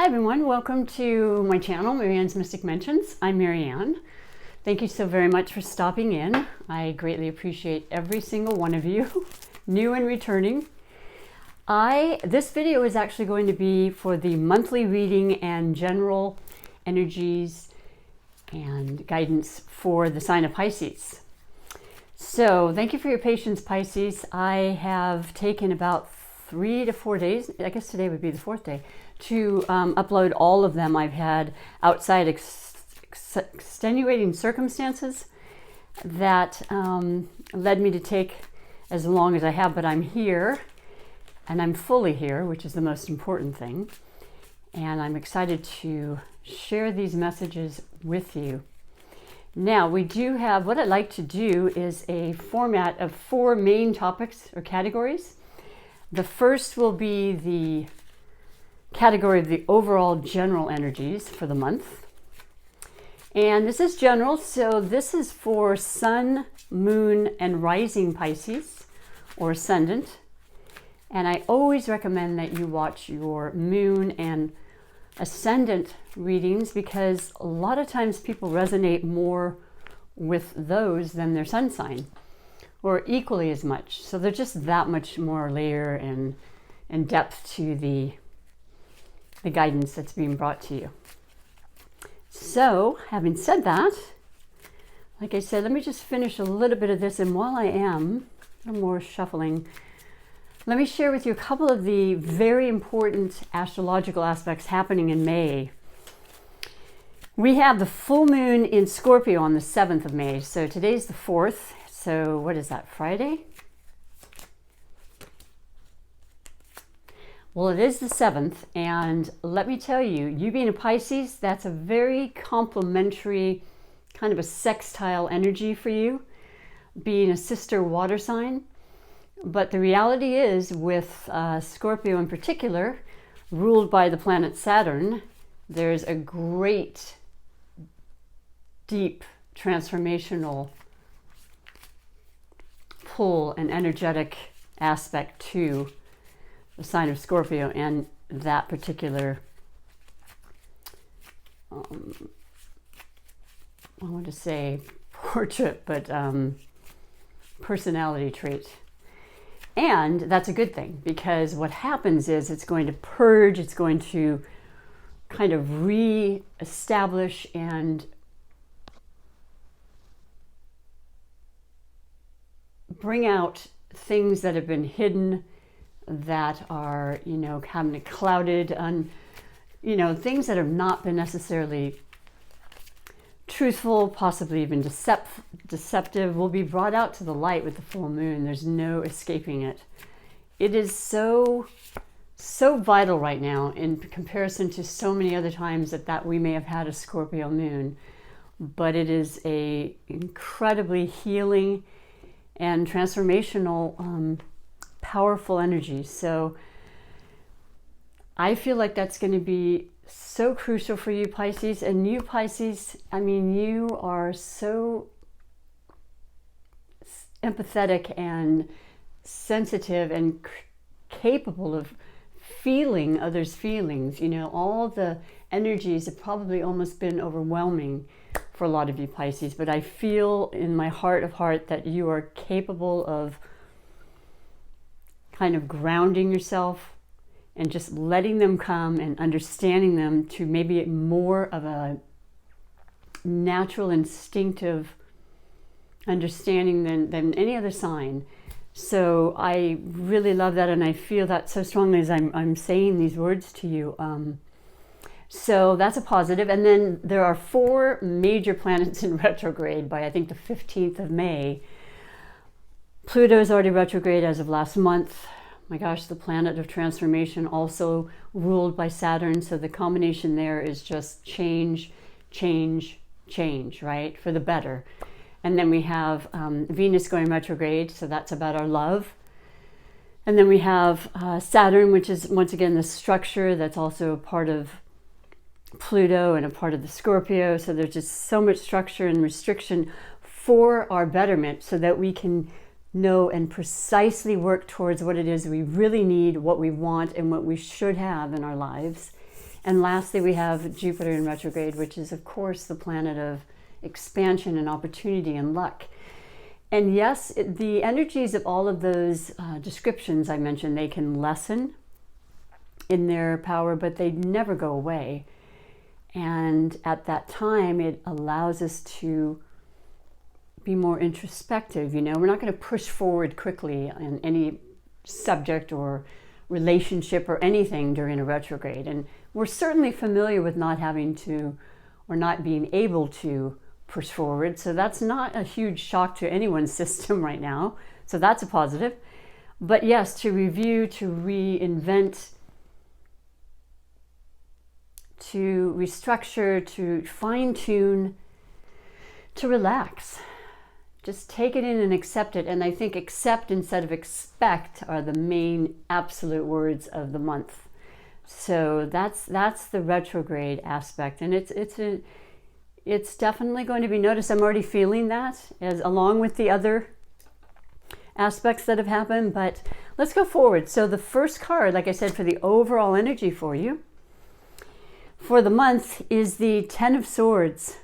Hi everyone, welcome to my channel, MaryAnne's Mystic Mentions. I'm MaryAnne. Thank you so very much for stopping in. I greatly appreciate every single one of you, new and returning. This video is actually going to be for the monthly reading and general energies and guidance for the sign of Pisces. So thank you for your patience, Pisces. I have taken about 3 to 4 days, I guess today would be the 4th day, to upload all of them. I've had outside extenuating circumstances that led me to take as long as I have, but I'm here and I'm fully here, which is the most important thing. And I'm excited to share these messages with you. Now, we do have, what I'd like to do is a format of 4 main topics or categories. The first will be the category of the overall general energies for the month. And this is general, so this is for Sun, Moon, and Rising Pisces or Ascendant. And I always recommend that you watch your Moon and Ascendant readings because a lot of times people resonate more with those than their sun sign, or equally as much. So there's just that much more layer and depth to the guidance that's being brought to you. So, having said that, like I said, let me just finish a little bit of this, and while I am, a little more shuffling, let me share with you a couple of the very important astrological aspects happening in May. We have the full moon in Scorpio on the 7th of May, so today's the 4th, so what is that, Friday? Well, it is the 7th, and let me tell you, you being a Pisces, that's a very complementary, kind of a sextile energy for you, being a sister water sign. But the reality is, with Scorpio in particular, ruled by the planet Saturn, there's a great, deep, transformational pull and energetic aspect to the sign of Scorpio and that particular I want to say portrait, but personality trait. And that's a good thing, because what happens is it's going to purge, it's going to kind of re-establish and bring out things that have been hidden, that are, kind of clouded on, things that have not been necessarily truthful, possibly even deceptive, will be brought out to the light with the full moon. There's no escaping it. It is so vital right now in comparison to so many other times that we may have had a Scorpio moon, but it is a incredibly healing and transformational powerful energy. So I feel like that's going to be so crucial for you, Pisces. And you, Pisces, I mean, you are so empathetic and sensitive and capable of feeling others' feelings. All the energies have probably almost been overwhelming for a lot of you, Pisces. But I feel in my heart of heart that you are capable of kind of grounding yourself and just letting them come and understanding them to maybe more of a natural, instinctive understanding than any other sign. So I really love that, and I feel that so strongly as I'm saying these words to you. So that's a positive. And then there are 4 major planets in retrograde by, I think, the 15th of May. Pluto is already retrograde as of last month. My gosh, the planet of transformation, also ruled by Saturn. So the combination there is just change, right? For the better. And then we have Venus going retrograde. So that's about our love. And then we have Saturn, which is once again the structure that's also a part of Pluto and a part of the Scorpio. So there's just so much structure and restriction for our betterment so that we can know and precisely work towards what it is we really need, what we want, and what we should have in our lives. And lastly, we have Jupiter in retrograde, which is, of course, the planet of expansion and opportunity and luck. And yes, the energies of all of those descriptions I mentioned, they can lessen in their power, but they never go away. And at that time, it allows us to be more introspective. We're not going to push forward quickly on any subject or relationship or anything during a retrograde. And we're certainly familiar with not having to or not being able to push forward. So that's not a huge shock to anyone's system right now. So that's a positive. But yes, to review, to reinvent, to restructure, to fine-tune, to relax. Just take it in and accept it. And I think accept instead of expect are the main absolute words of the month. So that's the retrograde aspect. And it's definitely going to be noticed. I'm already feeling that as along with the other aspects that have happened. But let's go forward. So the first card, like I said, for the overall energy for you for the month is the Ten of Swords.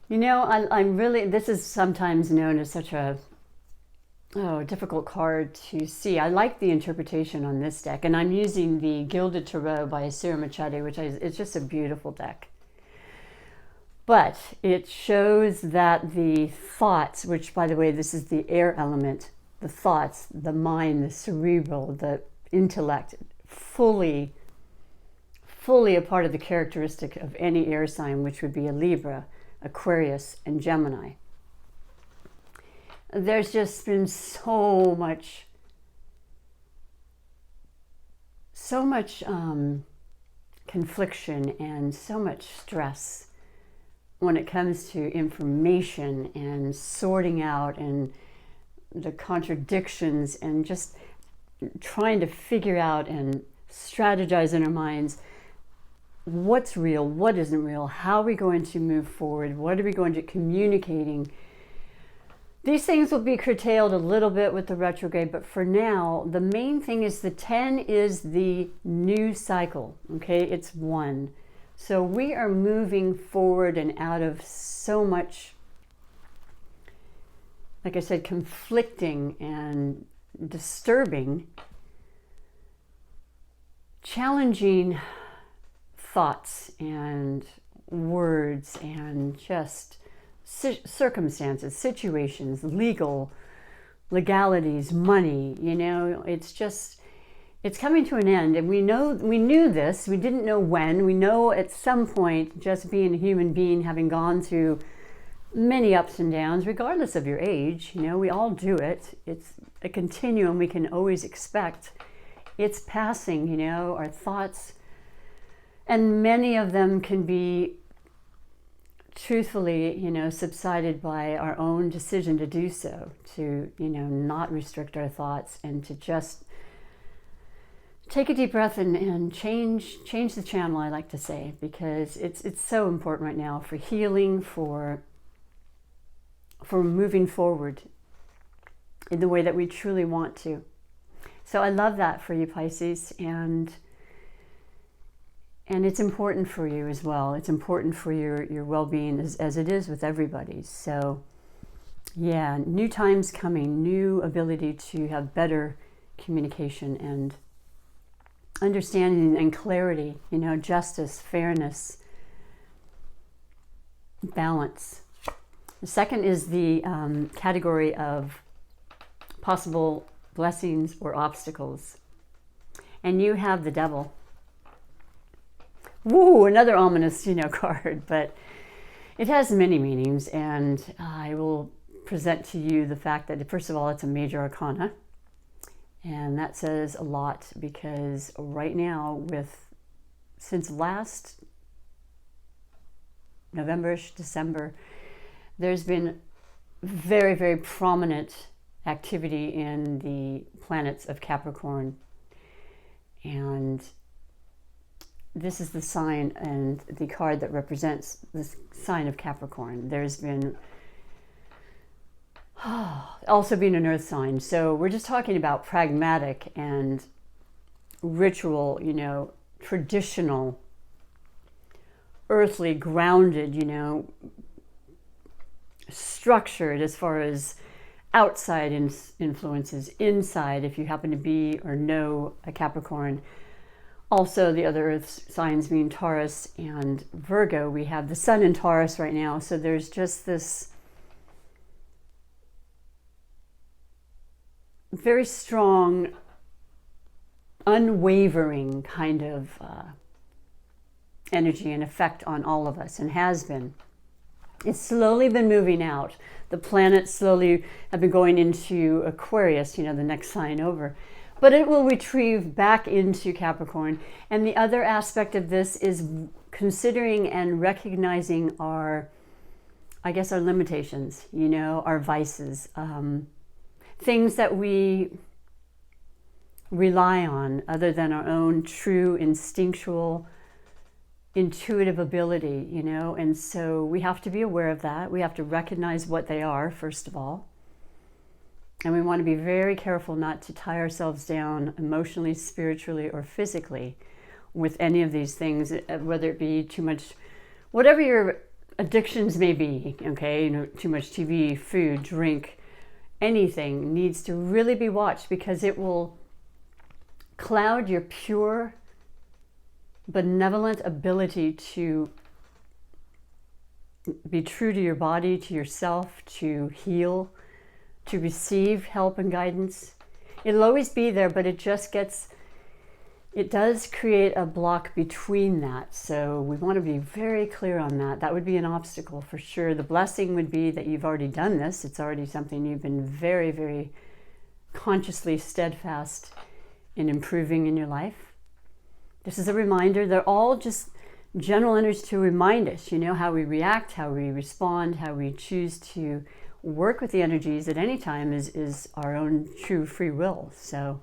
I'm really, this is sometimes known as such a difficult card to see. I like the interpretation on this deck, and I'm using the Gilded Tarot by Asira Machete, which it's just a beautiful deck. But it shows that the thoughts, which by the way, this is the air element, the thoughts, the mind, the cerebral, the intellect, fully a part of the characteristic of any air sign, which would be a Libra, Aquarius, and Gemini. There's just been so much confliction and so much stress when it comes to information and sorting out and the contradictions and just trying to figure out and strategize in our minds what's real, what isn't real, how are we going to move forward, what are we going to communicating. These things will be curtailed a little bit with the retrograde, but for now, the main thing is the 10 is the new cycle, okay? It's 1. So we are moving forward and out of so much, like I said, conflicting and disturbing, challenging thoughts and words and just circumstances, situations, legalities, money, it's coming to an end. And we knew this, we didn't know when. We know at some point, just being a human being, having gone through many ups and downs, regardless of your age, we all do it. It's a continuum we can always expect. It's passing, our thoughts, and many of them can be truthfully, subsided by our own decision to do so, to, not restrict our thoughts and to just take a deep breath and change the channel, I like to say, because it's so important right now for healing, for moving forward in the way that we truly want to. So I love that for you, Pisces, and it's important for you as well. It's important for your well-being as it is with everybody. So yeah, new times coming, new ability to have better communication and understanding and clarity, justice, fairness, balance. The second is the category of possible blessings or obstacles. And you have the Devil. Woo, another ominous, card, but it has many meanings, and I will present to you the fact that, first of all, it's a major arcana, and that says a lot because right now, since last November-ish, December, there's been very, very prominent activity in the planets of Capricorn, and this is the sign and the card that represents the sign of Capricorn. There's been also being an earth sign. So we're just talking about pragmatic and ritual, traditional, earthly, grounded, structured as far as outside influences, inside, if you happen to be or know a Capricorn. Also, the other earth signs being Taurus and Virgo. We have the sun in Taurus right now, so there's just this very strong, unwavering kind of energy and effect on all of us, and has been. It's slowly been moving out. The planets slowly have been going into Aquarius, the next sign over. But it will retrieve back into Capricorn. And the other aspect of this is considering and recognizing our limitations, our vices, things that we rely on other than our own true instinctual, intuitive ability, and so we have to be aware of that. We have to recognize what they are, first of all. And we want to be very careful not to tie ourselves down emotionally, spiritually, or physically with any of these things, whether it be too much, whatever your addictions may be, okay, too much TV, food, drink, anything needs to really be watched, because it will cloud your pure, benevolent ability to be true to your body, to yourself, to heal, to receive help and guidance. It'll always be there, but it does create a block between that. So we want to be very clear on that. That would be an obstacle for sure. The blessing would be that you've already done this. It's already something you've been very, very consciously steadfast in improving in your life. This is a reminder. They're all just general energies to remind us, how we react, how we respond, how we choose to work with the energies at any time is our own true free will. So,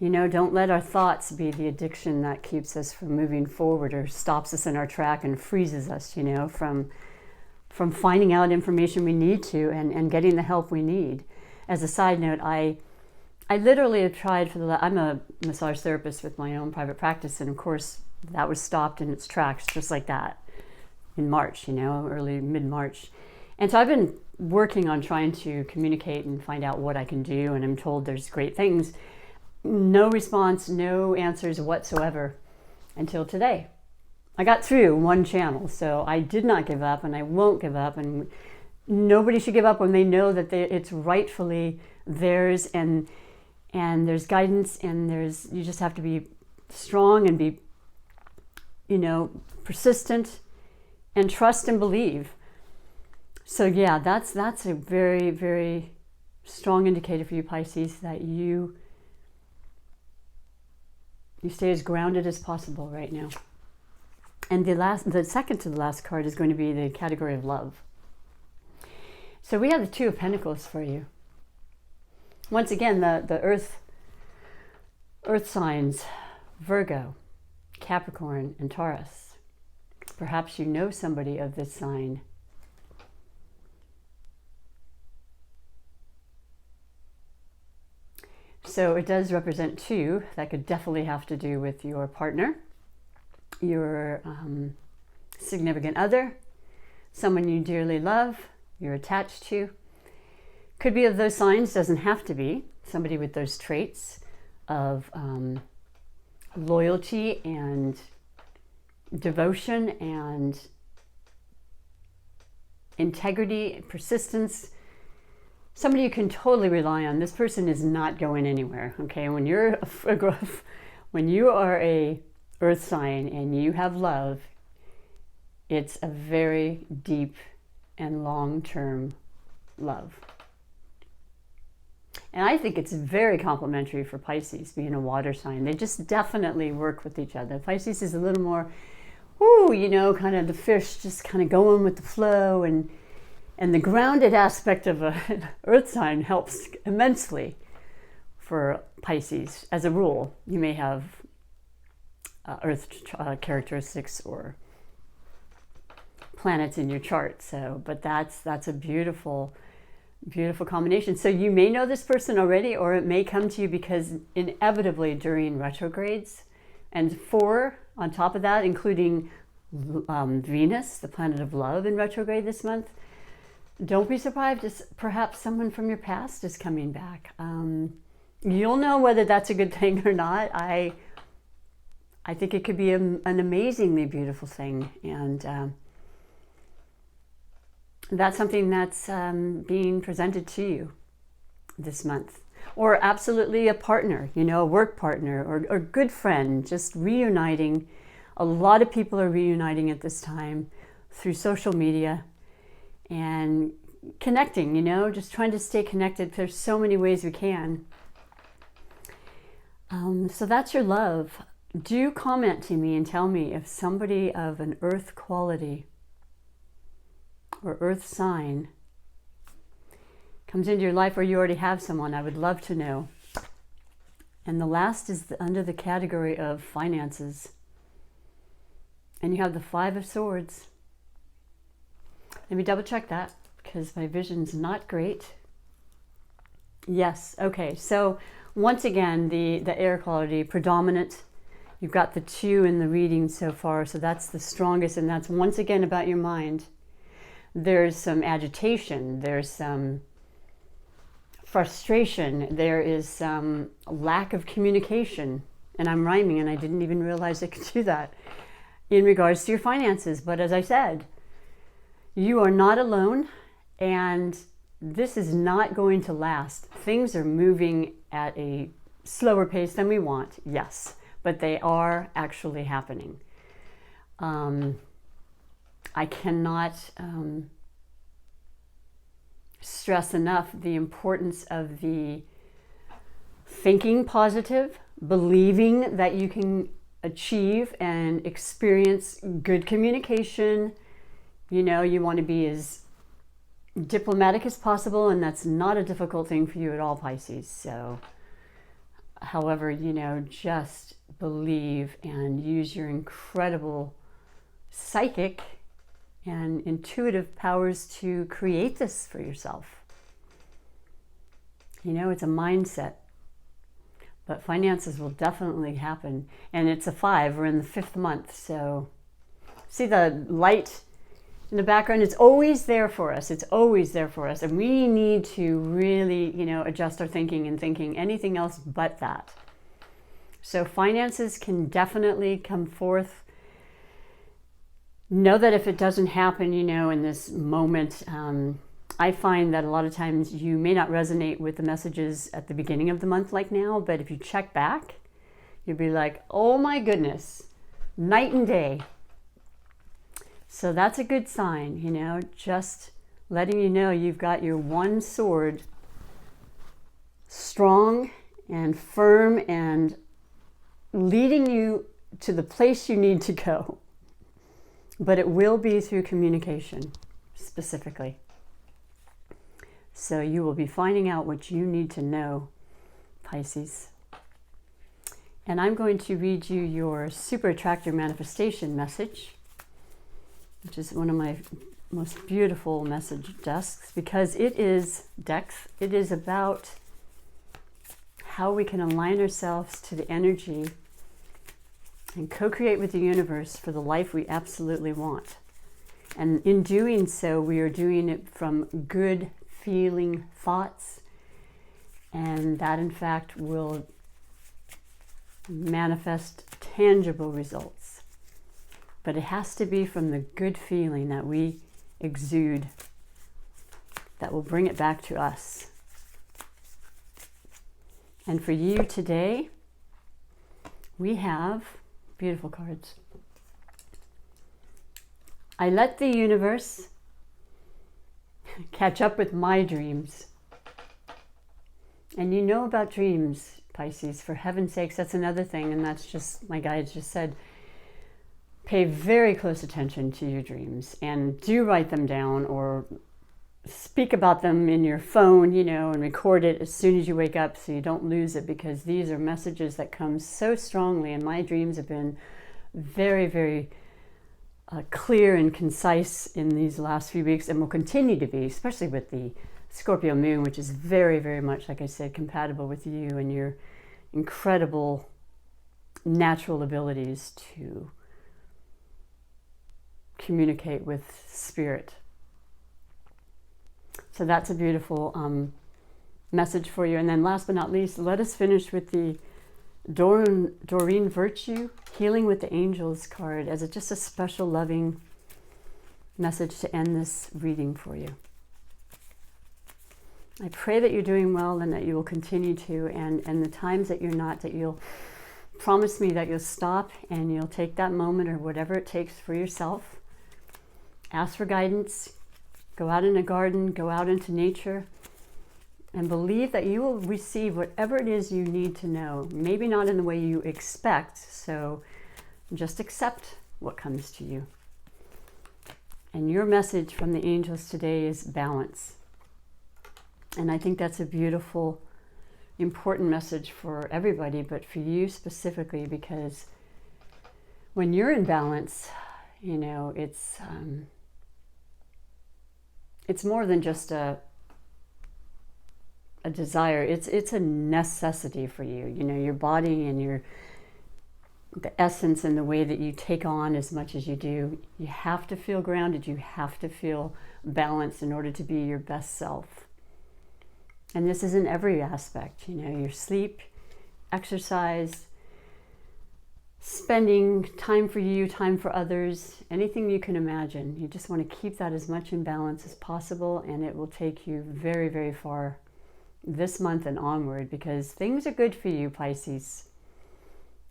don't let our thoughts be the addiction that keeps us from moving forward or stops us in our track and freezes us, from finding out information we need to and getting the help we need. As a side note, I literally have tried I'm a massage therapist with my own private practice, and of course that was stopped in its tracks just like that in March, early mid-March. And so I've been working on trying to communicate and find out what I can do, and I'm told there's great things. No response, no answers whatsoever until today. I got through one channel, so I did not give up, and I won't give up, and nobody should give up when they know that it's rightfully theirs, and there's guidance, and you just have to be strong and be, persistent and trust and believe. So yeah, that's a very, very strong indicator for you, Pisces, that you stay as grounded as possible right now. And the second to the last card is going to be the category of love. So we have the Two of Pentacles for you. Once again, the earth signs, Virgo, Capricorn, and Taurus. Perhaps you know somebody of this sign. So it does represent two. That could definitely have to do with your partner, your significant other, someone you dearly love, you're attached to. Could be of those signs, doesn't have to be. Somebody with those traits of loyalty and devotion and integrity, persistence. Somebody you can totally rely on. This person is not going anywhere, okay? When you are a earth sign and you have love, it's a very deep and long-term love. And I think it's very complementary for Pisces, being a water sign. They just definitely work with each other. Pisces is a little more, kind of the fish, just kind of going with the flow, and the grounded aspect of an earth sign helps immensely for Pisces. As a rule, you may have earth characteristics or planets in your chart. So, but that's a beautiful Beautiful combination. So you may know this person already, or it may come to you because inevitably during retrogrades, and 4 on top of that, including Venus, the planet of love, in retrograde this month, don't be surprised if perhaps someone from your past is coming back. You'll know whether that's a good thing or not. I think it could be an amazingly beautiful thing, and that's something that's being presented to you this month. Or absolutely a partner, a work partner or good friend, just reuniting. A lot of people are reuniting at this time through social media and connecting, just trying to stay connected. There's so many ways we can. So that's your love. Do comment to me and tell me if somebody of an earth quality or earth sign comes into your life, or you already have someone. I would love to know. And the last is under the category of finances. And you have the 5 of Swords. Let me double check that because my vision's not great. Yes, okay. So once again, the air quality predominant. You've got the 2 in the reading so far, so that's the strongest, and that's once again about your mind. There's some agitation, there's some frustration, there is some lack of communication, and I'm rhyming and I didn't even realize I could do that in regards to your finances. But as I said, you are not alone, and this is not going to last. Things are moving at a slower pace than we want, yes, but they are actually happening. I cannot stress enough the importance of the thinking positive, believing that you can achieve and experience good communication. You want to be as diplomatic as possible, and that's not a difficult thing for you at all, Pisces. So, however, just believe and use your incredible psychic and intuitive powers to create this for yourself. It's a mindset, but finances will definitely happen. And it's a 5, we're in the 5th month. So see the light in the background? It's always there for us. It's always there for us. And we need to really, adjust our thinking and thinking anything else but that. So finances can definitely come forth. Know that if it doesn't happen, in this moment, I find that a lot of times you may not resonate with the messages at the beginning of the month like now, but if you check back, you'll be like, oh my goodness, night and day. So that's a good sign, just letting you know you've got your one sword strong and firm and leading you to the place you need to go. But it will be through communication, specifically. So you will be finding out what you need to know, Pisces. And I'm going to read you your Super Attractor Manifestation message, which is one of my most beautiful message decks, because it is about how we can align ourselves to the energy and co-create with the universe for the life we absolutely want. And in doing so, we are doing it from good feeling thoughts, and that in fact will manifest tangible results. But it has to be from the good feeling that we exude that will bring it back to us. And for you today, we have beautiful cards. I let the universe catch up with my dreams. And about dreams, Pisces, for heaven's sakes, that's another thing, and that's just, my guides just said, pay very close attention to your dreams and do write them down or speak about them in your phone, and record it as soon as you wake up so you don't lose it, because these are messages that come so strongly, and my dreams have been very, very clear and concise in these last few weeks, and will continue to be, especially with the Scorpio moon, which is very, very much, like I said, compatible with you and your incredible natural abilities to communicate with spirit. So that's a beautiful message for you. And then last but not least, let us finish with the Doreen Virtue, Healing with the Angels card, as just a special loving message to end this reading for you. I pray that you're doing well and that you will continue to, and the times that you're not, that you'll promise me that you'll stop and you'll take that moment or whatever it takes for yourself. Ask for guidance, go out in a garden, go out into nature, and believe that you will receive whatever it is you need to know. Maybe not in the way you expect, so just accept what comes to you. And your message from the angels today is balance. And I think that's a beautiful, important message for everybody, but for you specifically, because when you're in balance, you know, it's more than just a desire. It's a necessity for you. You know, your body and the essence and the way that you take on as much as you do, you have to feel grounded. You have to feel balanced in order to be your best self. And this is in every aspect, you know, your sleep, exercise, spending time for you, time for others, anything you can imagine. You just want to keep that as much in balance as possible, and it will take you very, very far this month and onward, because things are good for you, Pisces.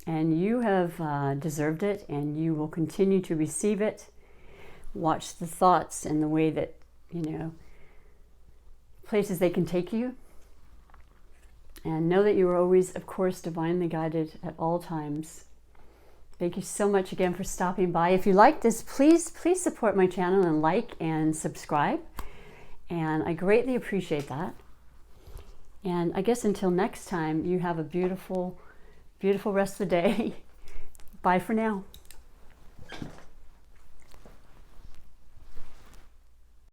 And you have deserved it, and you will continue to receive it. Watch the thoughts and the way that, you know, places they can take you. And know that you are always, of course, divinely guided at all times. Thank you so much again for stopping by. If you like this, please support my channel and like and subscribe. And I greatly appreciate that. And I guess until next time, you have a beautiful, beautiful rest of the day. Bye for now.